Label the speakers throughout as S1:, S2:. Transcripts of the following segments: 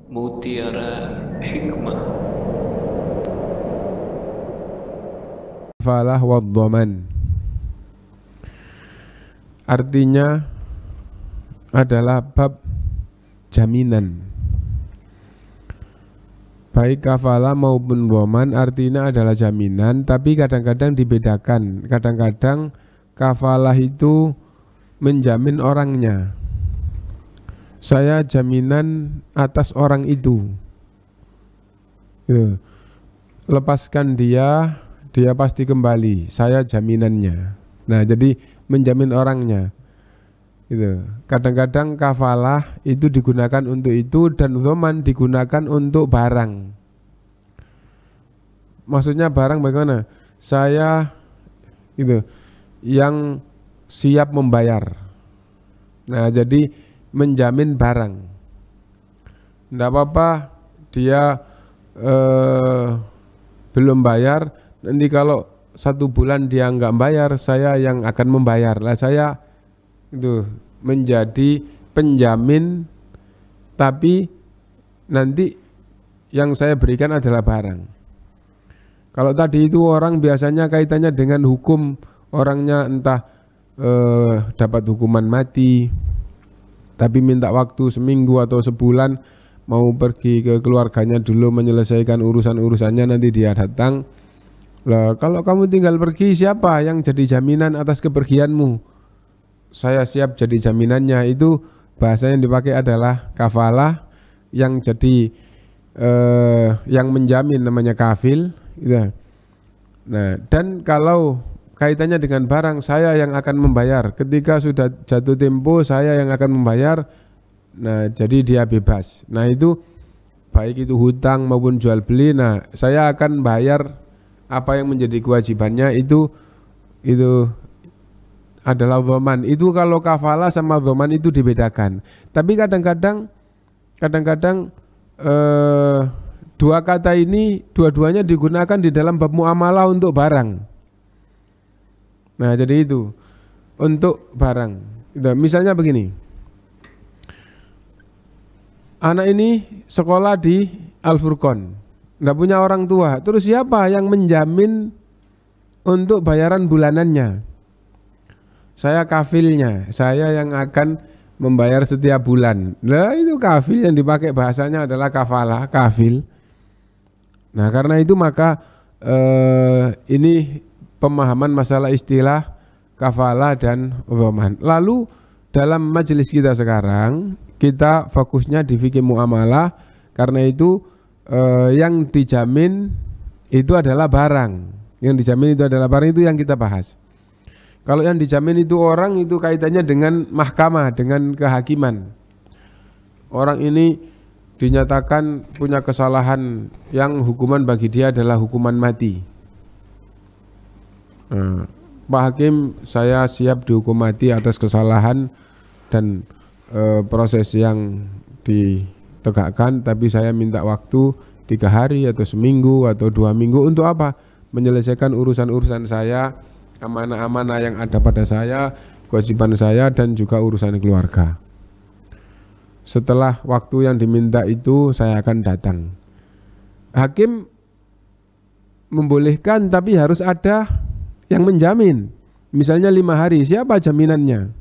S1: Mutiara Hikmah.
S2: Kafalah wadh-dhaman artinya adalah bab jaminan. Baik kafalah maupun dhaman artinya adalah jaminan, tapi kadang-kadang dibedakan. Kadang-kadang kafalah itu menjamin orangnya. Saya jaminan atas orang itu. Lepaskan dia, dia pasti kembali. Saya jaminannya. Nah, jadi menjamin orangnya. Kadang-kadang kafalah itu digunakan untuk itu dan dhaman digunakan untuk barang. Maksudnya barang bagaimana? Saya yang siap membayar. Nah, jadi menjamin barang. Tidak apa-apa dia belum bayar, nanti kalau 1 bulan dia nggak bayar, saya yang akan membayar. Lah saya itu menjadi penjamin, tapi nanti yang saya berikan adalah barang. Kalau tadi itu orang biasanya kaitannya dengan hukum, orangnya entah dapat hukuman mati, tapi minta waktu seminggu atau sebulan, mau pergi ke keluarganya dulu menyelesaikan urusan-urusannya, nanti dia datang. Lah, kalau kamu tinggal pergi, siapa yang jadi jaminan atas kepergianmu? Saya siap jadi jaminannya. Itu bahasa yang dipakai adalah kafalah, yang jadi yang menjamin namanya kafil. Nah, dan kalau kaitannya dengan barang, saya yang akan membayar. Ketika sudah jatuh tempo, saya yang akan membayar. Nah, jadi dia bebas. Nah, itu baik itu hutang maupun jual beli. Nah, saya akan bayar apa yang menjadi kewajibannya. Itu adalah dhaman. Itu kalau kafalah sama dhaman itu dibedakan. Tapi kadang-kadang dua kata ini dua-duanya digunakan di dalam bab muamalah untuk barang. Nah, jadi itu untuk barang. Misalnya begini, anak ini sekolah di Al-Furqon, nggak punya orang tua. Terus siapa yang menjamin untuk bayaran bulanannya? Saya kafilnya, saya yang akan membayar setiap bulan. Nah, itu kafil, yang dipakai bahasanya adalah kafalah, kafil. Nah, karena itu maka ini pemahaman masalah istilah kafalah dan dhaman. Lalu dalam majelis kita sekarang, kita fokusnya di fikih muamalah. Karena itu yang dijamin itu adalah barang. Yang dijamin itu adalah barang, itu yang kita bahas. Kalau yang dijamin itu orang, itu kaitannya dengan mahkamah, dengan kehakiman. Orang ini dinyatakan punya kesalahan yang hukuman bagi dia adalah hukuman mati. Pak Hakim, saya siap dihukum mati atas kesalahan dan proses yang ditegakkan, tapi saya minta waktu 3 hari atau seminggu atau 2 minggu. Untuk apa? Menyelesaikan urusan-urusan saya, amanah-amanah yang ada pada saya, kewajiban saya, dan juga urusan keluarga. Setelah waktu yang diminta itu, saya akan datang. Hakim membolehkan, tapi harus ada yang menjamin. Misalnya 5 hari, siapa jaminannya?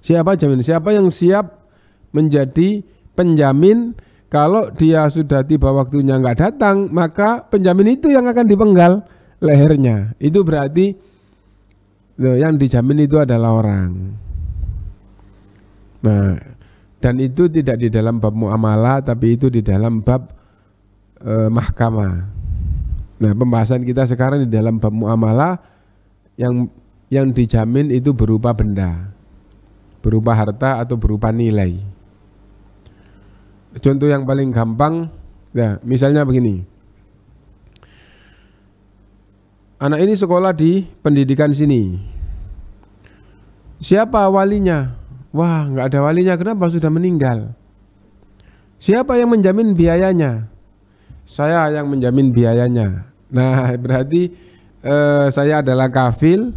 S2: Siapa jamin? Siapa yang siap menjadi penjamin? Kalau dia sudah tiba waktunya nggak datang, maka penjamin itu yang akan dipenggal lehernya. Itu berarti yang dijamin itu adalah orang. Nah, dan itu tidak di dalam bab muamalah, tapi itu di dalam bab mahkamah. Nah, pembahasan kita sekarang di dalam bab muamalah, yang dijamin itu berupa benda, berupa harta atau berupa nilai. Contoh yang paling gampang, ya, misalnya begini. Anak ini sekolah di pendidikan sini. Siapa walinya? Wah, nggak ada walinya. Kenapa? Sudah meninggal. Siapa yang menjamin biayanya? Saya yang menjamin biayanya. Nah, berarti saya adalah kafil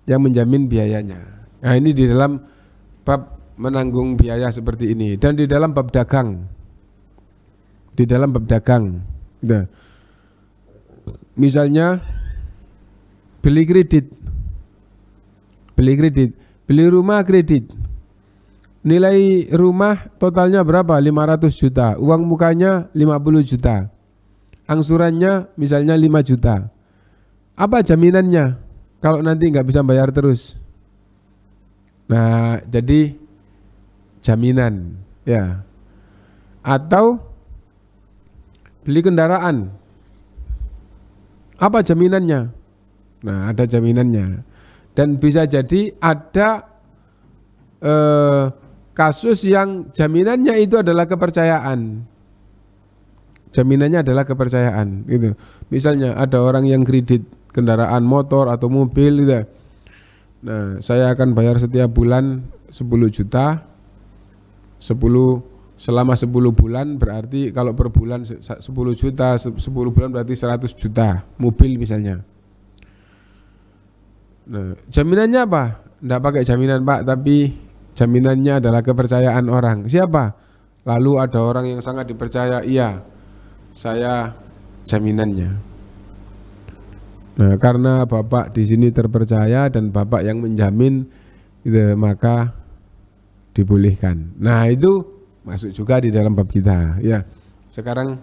S2: yang menjamin biayanya. Nah, ini di dalam bab menanggung biaya seperti ini. Dan di dalam bab dagang. di dalam bab dagang. Gitu. Misalnya beli kredit, beli rumah kredit. Nilai rumah totalnya berapa? 500 juta. Uang mukanya 50 juta. Angsurannya misalnya 5 juta. Apa jaminannya kalau nanti nggak bisa bayar terus? Nah, jadi jaminan, ya. Atau beli kendaraan. Apa jaminannya? Nah, ada jaminannya. Dan bisa jadi ada kasus yang jaminannya itu adalah kepercayaan. Jaminannya adalah kepercayaan, gitu. Misalnya ada orang yang kredit kendaraan motor atau mobil, gitu. Nah, saya akan bayar setiap bulan 10 juta, selama 10 bulan, berarti kalau per bulan 10 juta, 10 bulan berarti 100 juta mobil misalnya. Nah, jaminannya apa? Tidak pakai jaminan Pak, tapi jaminannya adalah kepercayaan orang. Siapa? Lalu ada orang yang sangat dipercaya, iya, saya jaminannya. Nah, karena Bapak di sini terpercaya dan Bapak yang menjamin, gitu, maka dibolehkan. Nah, itu masuk juga di dalam bab kita. Ya, sekarang